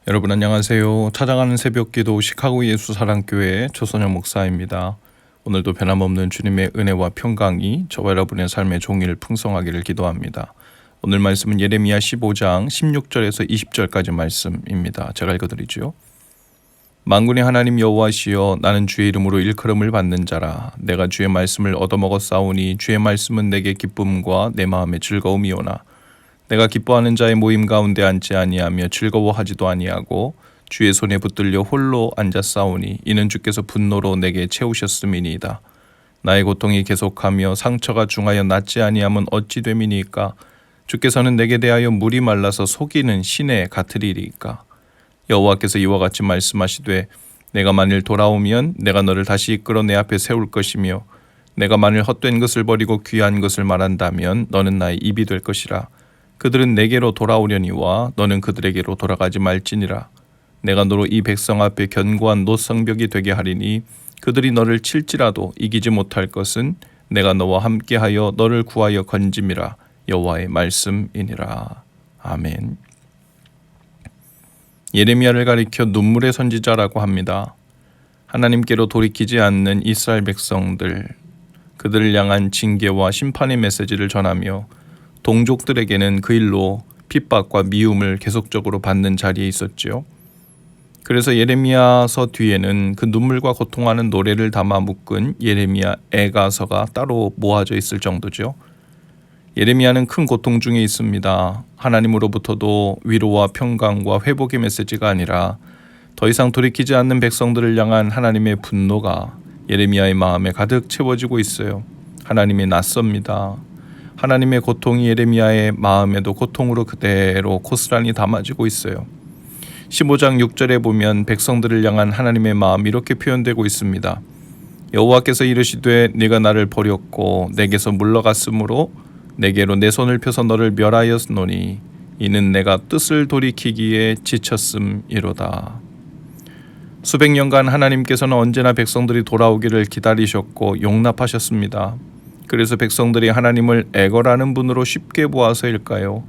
여러분 안녕하세요. 찾아가는 새벽기도 시카고 예수사랑교회 조선영 목사입니다. 오늘도 변함없는 주님의 은혜와 평강이 저와 여러분의 삶의 종일 풍성하기를 기도합니다. 오늘 말씀은 예레미야 15장 16절에서 20절까지 말씀입니다. 제가 읽어드리죠. 만군의 하나님 여호와시여, 나는 주의 이름으로 일컬음을 받는 자라. 내가 주의 말씀을 얻어먹었사오니 주의 말씀은 내게 기쁨과 내 마음의 즐거움이오나 내가 기뻐하는 자의 모임 가운데 앉지 아니하며 즐거워하지도 아니하고 주의 손에 붙들려 홀로 앉았사오니 이는 주께서 분노로 내게 채우셨음이니이다. 나의 고통이 계속하며 상처가 중하여 낫지 아니하면 어찌 됨이니까? 주께서는 내게 대하여 물이 말라서 속이는 시내 같으리이까? 여호와께서 이와 같이 말씀하시되 내가 만일 돌아오면 내가 너를 다시 이끌어 내 앞에 세울 것이며 내가 만일 헛된 것을 버리고 귀한 것을 말한다면 너는 나의 입이 될 것이라. 그들은 내게로 돌아오려니와 너는 그들에게로 돌아가지 말지니라. 내가 너로 이 백성 앞에 견고한 노성벽이 되게 하리니 그들이 너를 칠지라도 이기지 못할 것은 내가 너와 함께하여 너를 구하여 건짐이라. 여호와의 말씀이니라. 아멘. 예레미야를 가리켜 눈물의 선지자라고 합니다. 하나님께로 돌이키지 않는 이스라엘 백성들, 그들을 향한 징계와 심판의 메시지를 전하며 동족들에게는 그 일로 핍박과 미움을 계속적으로 받는 자리에 있었지요. 그래서 예레미야서 뒤에는 그 눈물과 고통하는 노래를 담아 묶은 예레미야 애가서가 따로 모아져 있을 정도죠. 예레미야는 큰 고통 중에 있습니다. 하나님으로부터도 위로와 평강과 회복의 메시지가 아니라 더 이상 돌이키지 않는 백성들을 향한 하나님의 분노가 예레미야의 마음에 가득 채워지고 있어요. 하나님이 낯섭니다. 하나님의 고통이 예레미야의 마음에도 고통으로 그대로 고스란히 담아지고 있어요. 15장 6절에 보면 백성들을 향한 하나님의 마음이 이렇게 표현되고 있습니다. 여호와께서 이르시되 네가 나를 버렸고 내게서 물러갔으므로 내게로 내 손을 펴서 너를 멸하였노니 이는 내가 뜻을 돌이키기에 지쳤음이로다. 수백 년간 하나님께서는 언제나 백성들이 돌아오기를 기다리셨고 용납하셨습니다. 그래서 백성들이 하나님을 애걸하는 분으로 쉽게 보아서일까요?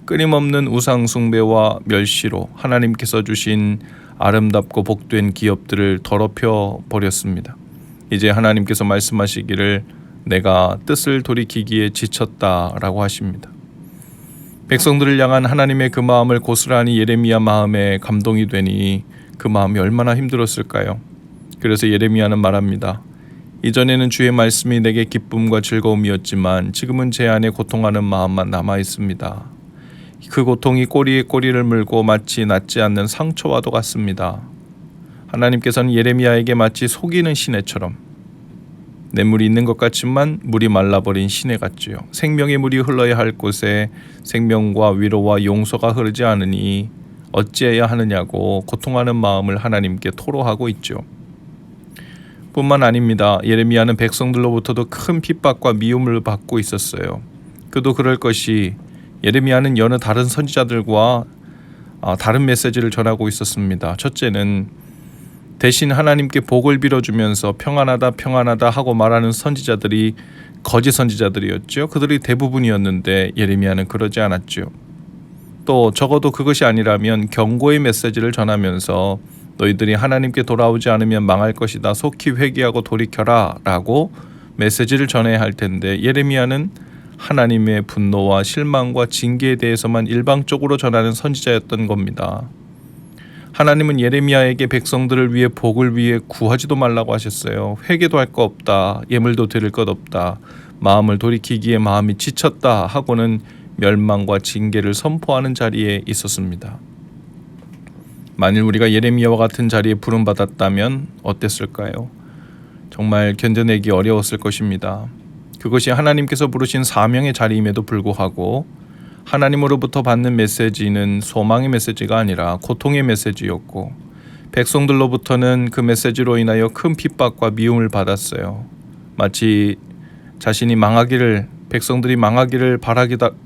끊임없는 우상 숭배와 멸시로 하나님께서 주신 아름답고 복된 기업들을 더럽혀 버렸습니다. 이제 하나님께서 말씀하시기를 내가 뜻을 돌이키기에 지쳤다라고 하십니다. 백성들을 향한 하나님의 그 마음을 고스란히 예레미야 마음에 감동이 되니 그 마음이 얼마나 힘들었을까요? 그래서 예레미야는 말합니다. 이전에는 주의 말씀이 내게 기쁨과 즐거움이었지만 지금은 제 안에 고통하는 마음만 남아 있습니다. 그 고통이 꼬리에 꼬리를 물고 마치 낫지 않는 상처와도 같습니다. 하나님께서는 예레미야에게 마치 속이는 시내처럼 냇물이 있는 것 같지만 물이 말라버린 시내 같지요. 생명의 물이 흘러야 할 곳에 생명과 위로와 용서가 흐르지 않으니 어찌해야 하느냐고 고통하는 마음을 하나님께 토로하고 있죠. 뿐만 아닙니다. 예레미야는 백성들로부터도 큰 핍박과 미움을 받고 있었어요. 그도 그럴 것이 예레미야는 여느 다른 선지자들과 다른 메시지를 전하고 있었습니다. 첫째는 대신 하나님께 복을 빌어주면서 평안하다 평안하다 하고 말하는 선지자들이 거짓 선지자들이었죠. 그들이 대부분이었는데 예레미야는 그러지 않았죠. 또 적어도 그것이 아니라면 경고의 메시지를 전하면서 너희들이 하나님께 돌아오지 않으면 망할 것이다. 속히 회개하고 돌이켜라 라고 메시지를 전해야 할 텐데 예레미야는 하나님의 분노와 실망과 징계에 대해서만 일방적으로 전하는 선지자였던 겁니다. 하나님은 예레미야에게 백성들을 위해 복을 위해 구하지도 말라고 하셨어요. 회개도 할 거 없다. 예물도 드릴 것 없다. 마음을 돌이키기에 마음이 지쳤다 하고는 멸망과 징계를 선포하는 자리에 있었습니다. 만일 우리가 예레미야와 같은 자리에 부름받았다면 어땠을까요? 정말 견뎌내기 어려웠을 것입니다. 그것이 하나님께서 부르신 사명의 자리임에도 불구하고 하나님으로부터 받는 메시지는 소망의 메시지가 아니라 고통의 메시지였고 백성들로부터는 그 메시지로 인하여 큰 핍박과 미움을 받았어요. 마치 자신이 백성들이 망하기를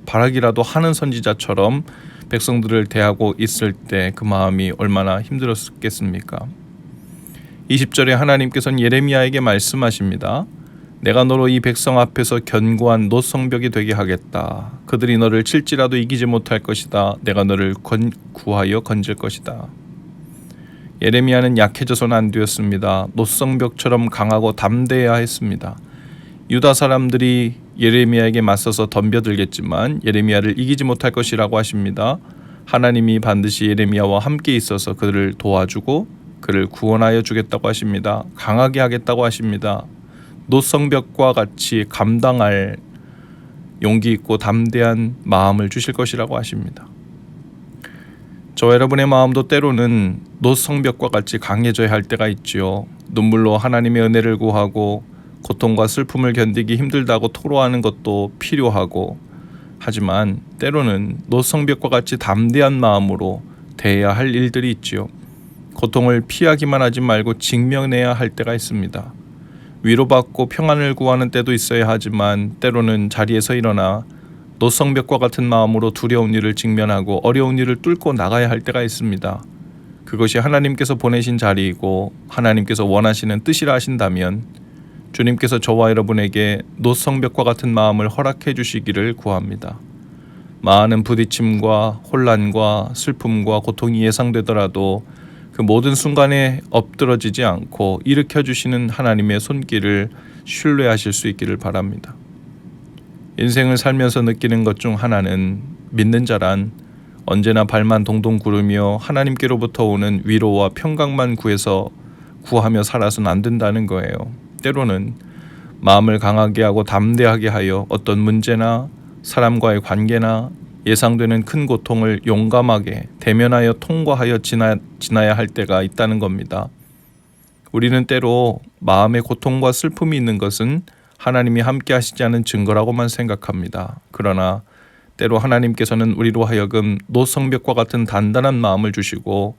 바라기라도 하는 선지자처럼 백성들을 대하고 있을 때 그 마음이 얼마나 힘들었겠습니까? 20절에 하나님께서는 예레미야에게 말씀하십니다. 내가 너로 이 백성 앞에서 견고한 노성벽이 되게 하겠다. 그들이 너를 칠지라도 이기지 못할 것이다. 내가 너를 구하여 건질 것이다. 예레미야는 약해져서는 안 되었습니다. 노성벽처럼 강하고 담대해야 했습니다. 유다 사람들이 예레미야에게 맞서서 덤벼들겠지만 예레미야를 이기지 못할 것이라고 하십니다. 하나님이 반드시 예레미야와 함께 있어서 그를 도와주고 그를 구원하여 주겠다고 하십니다. 강하게 하겠다고 하십니다. 노성벽과 같이 감당할 용기 있고 담대한 마음을 주실 것이라고 하십니다. 저와 여러분의 마음도 때로는 노성벽과 같이 강해져야 할 때가 있지요. 눈물로 하나님의 은혜를 구하고 고통과 슬픔을 견디기 힘들다고 토로하는 것도 필요하고, 하지만 때로는 노성벽과 같이 담대한 마음으로 대해야 할 일들이 있지요. 고통을 피하기만 하지 말고 직면해야 할 때가 있습니다. 위로받고 평안을 구하는 때도 있어야 하지만 때로는 자리에서 일어나 노성벽과 같은 마음으로 두려운 일을 직면하고 어려운 일을 뚫고 나가야 할 때가 있습니다. 그것이 하나님께서 보내신 자리이고 하나님께서 원하시는 뜻이라 하신다면 주님께서 저와 여러분에게 노성벽과 같은 마음을 허락해 주시기를 구합니다. 많은 부딪힘과 혼란과 슬픔과 고통이 예상되더라도 그 모든 순간에 엎드러지지 않고 일으켜 주시는 하나님의 손길을 신뢰하실 수 있기를 바랍니다. 인생을 살면서 느끼는 것 중 하나는 믿는 자란 언제나 발만 동동 구르며 하나님께로부터 오는 위로와 평강만 구하며 살아서는 안 된다는 거예요. 때로는 마음을 강하게 하고 담대하게 하여 어떤 문제나 사람과의 관계나 예상되는 큰 고통을 용감하게 대면하여 통과하여 지나야 할 때가 있다는 겁니다. 우리는 때로 마음의 고통과 슬픔이 있는 것은 하나님이 함께 하시지 않은 증거라고만 생각합니다. 그러나 때로 하나님께서는 우리로 하여금 노성벽과 같은 단단한 마음을 주시고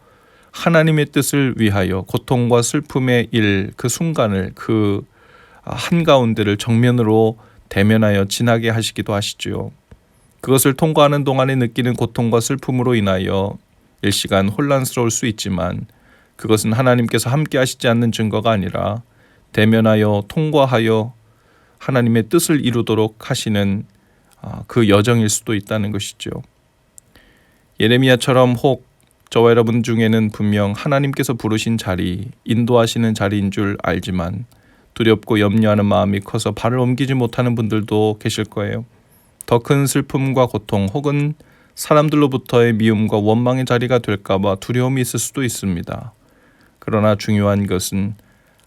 하나님의 뜻을 위하여 고통과 슬픔의 그 순간을 그 한가운데를 정면으로 대면하여 지나게 하시기도 하시지요. 그것을 통과하는 동안에 느끼는 고통과 슬픔으로 인하여 일시간 혼란스러울 수 있지만 그것은 하나님께서 함께 하시지 않는 증거가 아니라 대면하여 통과하여 하나님의 뜻을 이루도록 하시는 그 여정일 수도 있다는 것이죠. 예레미야처럼 혹 저와 여러분 중에는 분명 하나님께서 부르신 자리, 인도하시는 자리인 줄 알지만 두렵고 염려하는 마음이 커서 발을 옮기지 못하는 분들도 계실 거예요. 더 큰 슬픔과 고통 혹은 사람들로부터의 미움과 원망의 자리가 될까봐 두려움이 있을 수도 있습니다. 그러나 중요한 것은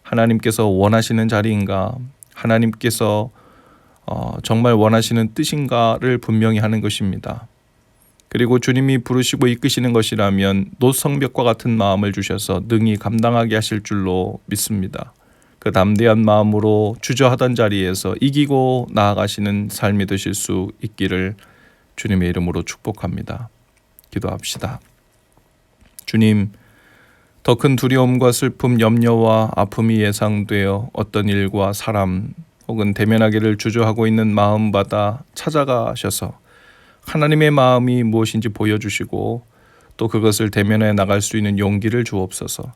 하나님께서 원하시는 자리인가, 하나님께서 정말 원하시는 뜻인가를 분명히 하는 것입니다. 그리고 주님이 부르시고 이끄시는 것이라면 노성벽과 같은 마음을 주셔서 능히 감당하게 하실 줄로 믿습니다. 그 담대한 마음으로 주저하던 자리에서 이기고 나아가시는 삶이 되실 수 있기를 주님의 이름으로 축복합니다. 기도합시다. 주님, 더 큰 두려움과 슬픔, 염려와 아픔이 예상되어 어떤 일과 사람 혹은 대면하기를 주저하고 있는 마음마다 찾아가셔서 하나님의 마음이 무엇인지 보여주시고 또 그것을 대면해 나갈 수 있는 용기를 주옵소서.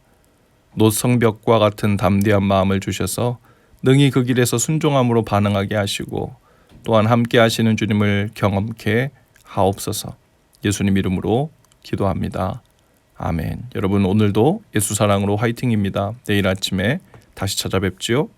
노성벽과 같은 담대한 마음을 주셔서 능히 그 길에서 순종함으로 반응하게 하시고 또한 함께 하시는 주님을 경험케 하옵소서. 예수님 이름으로 기도합니다. 아멘. 여러분 오늘도 예수 사랑으로 화이팅입니다. 내일 아침에 다시 찾아뵙지요.